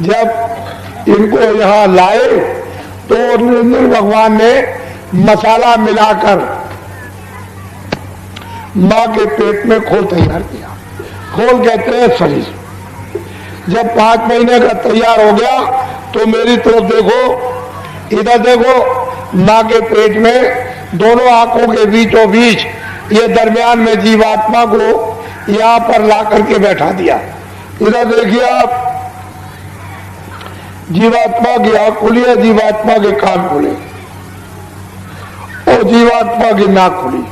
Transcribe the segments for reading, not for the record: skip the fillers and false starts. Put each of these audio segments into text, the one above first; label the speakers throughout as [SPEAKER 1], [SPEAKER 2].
[SPEAKER 1] जब इनको यहाँ लाए तो निरंजन भगवान ने मसाला मिलाकर माँ के पेट में खोल तैयार किया। खोल कहते हैं शरीर। जब 5 महीने का तैयार हो गया तो मेरी तरफ देखो, इधर देखो, माँ के पेट में दोनों आंखों के बीचों बीच ये दरमियान में जीवात्मा को यहाँ पर ला करके बैठा दिया। इधर देखिए आप, जीवात्मा की आंख खुली है, जीवात्मा के कान खुले और जीवात्मा की नाक खुली।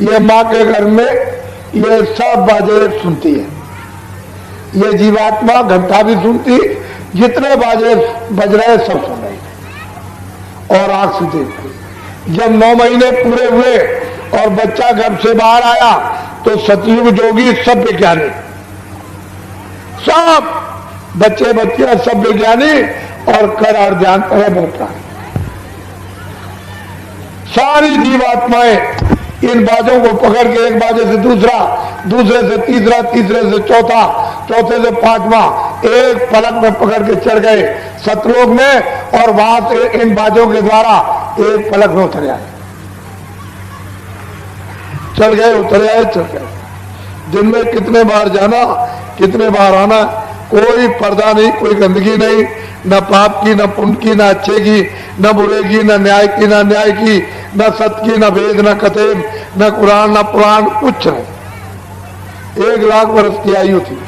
[SPEAKER 1] ये माँ के घर में ये सब बाजे सुनती है। ये जीवात्मा घंटा भी सुनती, जितने बाजे बज रहे सब सुन रही और आंख से देखती। जब 9 महीने पूरे हुए और बच्चा घर से बाहर आया तो सतयुग जोगी सब विज्ञानी, सब बच्चे बच्चियां सब विज्ञानी और कर और ध्यान करे बैठा। सारी जीवात्माएं इन बाजों को पकड़ के एक बाजे से दूसरा, दूसरे से तीसरा, तीसरे से चौथा, चौथे से 5वां एक पलक में पकड़ के चढ़ गए सतलोक में और वहां से इन बाजों के द्वारा एक पलक में उतर आए। चल गए, उतर आए, चल गए। दिन में कितने बार जाना, कितने बार आना, कोई पर्दा नहीं, कोई गंदगी नहीं, न पाप की, न पुण्य की, न अच्छे की, न बुरे की, न न्याय की, न अन्याय की, न सत्य की, न वेद, न कथे, न कुरान, न पुराण, कुछ नहीं। 1 लाख वर्ष की आयु थी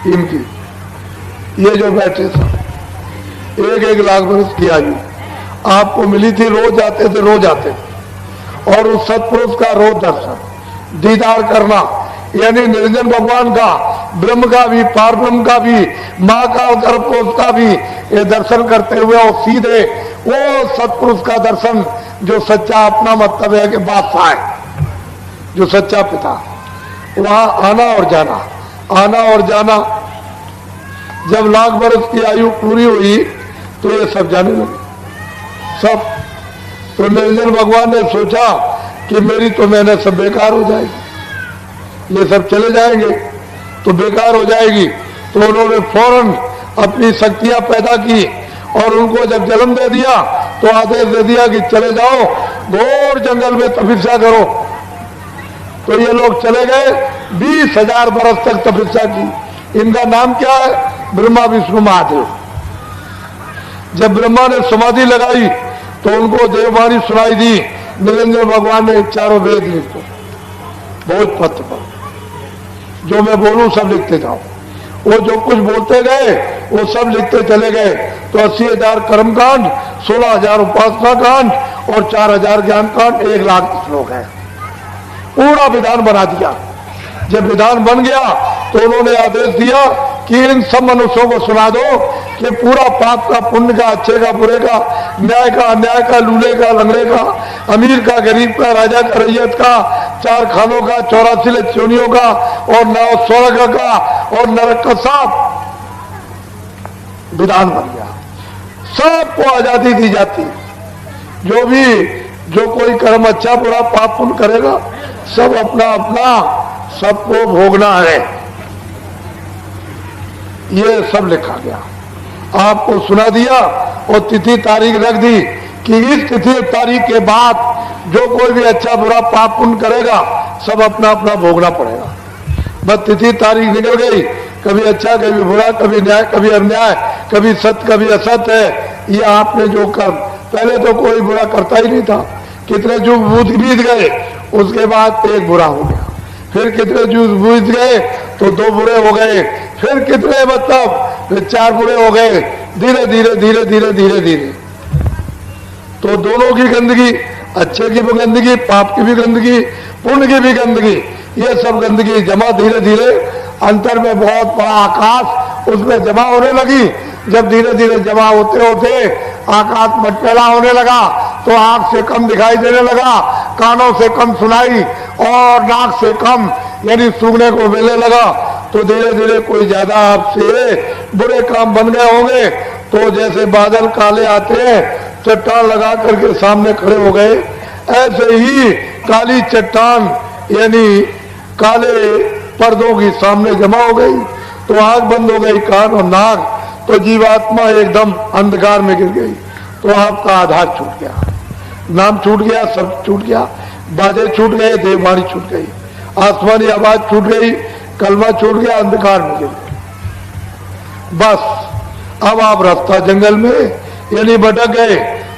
[SPEAKER 1] इनकी। ये जो बैठे सब 1-1 लाख वर्ष की आयु आपको मिली थी। रोज आते थे, रोज आते थे और उस सत्पुरुष का रोज दर्शन दीदार करना, यानी निरंजन भगवान का, ब्रह्म का भी, पार ब्रह्म का भी, माँ का और गर्भकोश का भी ये दर्शन करते हुए और सीधे वो सत्पुरुष का दर्शन जो सच्चा अपना मतलब है कि बादशाह है, जो सच्चा पिता। वहां आना और जाना, आना और जाना। जब लाख वर्ष की आयु पूरी हुई तो ये सब जाने लगे सब। तो निरंजन भगवान ने सोचा कि मेरी तो मेहनत सब बेकार हो जाएगी, ये सब चले जाएंगे तो बेकार हो जाएगी। तो उन्होंने फौरन अपनी शक्तियां पैदा की और उनको जब जन्म दे दिया तो आदेश दे दिया कि चले जाओ घोर जंगल में तपस्या करो। तो ये लोग चले गए, 20,000 बरस तक तपस्या की। इनका नाम क्या है? ब्रह्मा विष्णु महादेव। जब ब्रह्मा ने समाधि लगाई तो उनको देववाणी सुनाई दी। निरंजन भगवान ने चारों वेद लिखो, बहुत पत्र पर जो मैं बोलूं सब लिखते जाओ। वो जो कुछ बोलते गए वो सब लिखते चले गए। तो 80,000 कर्मकांड, 16,000 उपासना कांड और 4,000 ज्ञान कांड, 1 लाख श्लोक है। पूरा विधान बना दिया। जब विधान बन गया तो उन्होंने आदेश दिया कि इन सब मनुष्यों को सुना दो कि पूरा पाप का, पुण्य का, अच्छे का, बुरे का, न्याय का, अन्याय का, लूले का, लंगड़े का, अमीर का, गरीब का, राजा का, रैयत का, 4 खानों का, 84 लक्ष्योनियों का और 9 स्वर्ग का और नरक का सब विधान बन गया। सबको आजादी दी जाती। जो कोई कर्म अच्छा बुरा पाप पुण्य करेगा सब अपना अपना सबको भोगना है। ये सब लिखा गया, आपको सुना दिया और तिथि तारीख रख दी कि इस तिथि तारीख के बाद जो कोई भी अच्छा बुरा पाप पुण्य करेगा सब अपना अपना भोगना पड़ेगा। बस तिथि तारीख निकल गई, कभी अच्छा कभी बुरा, कभी न्याय कभी अन्याय, कभी सत्य कभी असत्य है। ये आपने जो कर्म, पहले तो कोई बुरा करता ही नहीं था, कितने युग बीत गए, उसके बाद एक बुरा हो गया, फिर कितने युग बीत गए तो 2 बुरे हो गए, फिर कितने मतलब फिर 4 बुरे हो गए। धीरे धीरे धीरे धीरे धीरे धीरे तो दोनों की गंदगी, अच्छे की भी गंदगी, पाप की भी गंदगी, पुण्य की भी गंदगी, ये सब गंदगी जमा धीरे धीरे अंतर में बहुत बड़ा आकाश उसमें जमा होने लगी। जब धीरे धीरे जमा होते होते आकाश मटमैला होने लगा तो आंख से कम दिखाई देने लगा, कानों से कम सुनाई और नाक से कम यानी सूंघने को मिलने लगा। तो धीरे धीरे कोई ज्यादा आपसे बुरे काम बन गए होंगे तो जैसे बादल काले आते हैं चट्टान लगा करके सामने खड़े हो गए, ऐसे ही काली चट्टान यानी काले पर्दों की सामने जमा हो गई। तो आंख बंद हो गई, कान और नाक तो जीवात्मा एकदम अंधकार में गिर गई, तो आपका आधार छूट गया, नाम छूट गया, सब छूट गया, बाजे छूट गए, देववाणी छूट गई, आसमानी आवाज छूट गई, कलमा छूट गया, अंधकार में गिर गए। बस अब आप रास्ता जंगल में यानी भटक गए,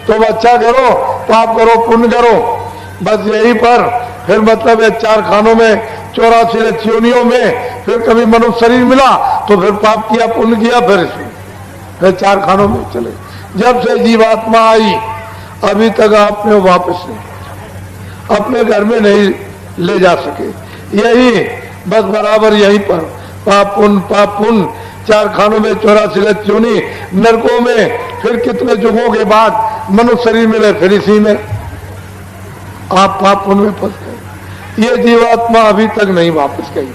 [SPEAKER 1] तो अच्छा करो, पाप करो, पुण्य करो, बस यहीं पर फिर मतलब है 4 खानों में 84 योनियों में फिर कभी मनुष्य शरीर मिला तो फिर पाप किया, पुण्य किया, फिर इसमें फिर 4 खानों में चले। जब से जीवात्मा आई अभी तक आपने वापस नहीं, अपने घर में नहीं ले जा सके, यही बस बराबर यहीं पर पाप पुण्य 4 खानों में 84 योनि, नरकों में फिर कितने युगों के बाद मनुष्य शरीर मिले, फिर इसी में आप पाप पुण्य में फंस गए। ये जीवात्मा अभी तक नहीं वापस गई।